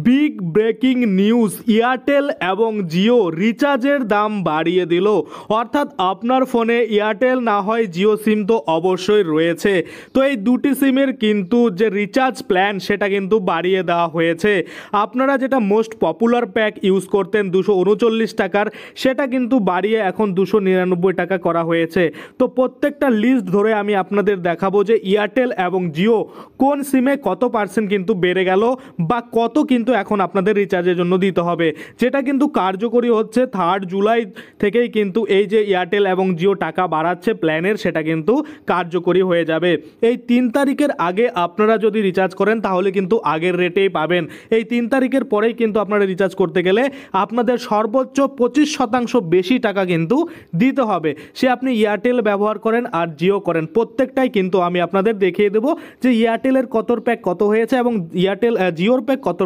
Big breaking news, Airtel এবং জিও রিচার্জের দাম বাড়িয়ে দিল। অর্থাৎ আপনার ফোনে এয়ারটেল না হয় জিও সিম তো অবশ্যই রয়েছে, তো এই দুটি সিমের কিন্তু যে রিচার্জ প্ল্যান সেটা কিন্তু বাড়িয়ে দেওয়া হয়েছে। আপনারা যেটা মোস্ট পপুলার প্যাক ইউজ করতেন 239 টাকার, সেটা কিন্তু বাড়িয়ে এখন 299 টাকা করা হয়েছে। তো প্রত্যেকটা লিস্ট ধরে আমি আপনাদের দেখাবো যে এয়ারটেল এবং জিও কোন সিমে কত পার্সেন্ট কিন্তু বেড়ে গেল বা কত কিন্তু এখন আপনাদের রিচার্জের জন্য দিতে হবে, যেটা কিন্তু কার্যকরী হচ্ছে 3 জুলাই থেকেই কিন্তু এই যে এয়ারটেল এবং জিও টাকা বাড়াচ্ছে প্ল্যানের, সেটা কিন্তু কার্যকরী হয়ে যাবে। এই 3 তারিখের আগে আপনারা যদি রিচার্জ করেন তাহলে কিন্তু আগের রেটেই পাবেন। এই 3 তারিখের পরেই কিন্তু আপনারা রিচার্জ করতে গেলে আপনাদের সর্বোচ্চ 25% বেশি টাকা কিন্তু দিতে হবে। সে আপনি এয়ারটেল ব্যবহার করেন আর জিও করেন, প্রত্যেকটাই কিন্তু আমি আপনাদের দেখিয়ে দেবো যে এয়ারটেলের কত প্যাক কত হয়েছে এবং এয়ারটেল জিওর প্যাক কত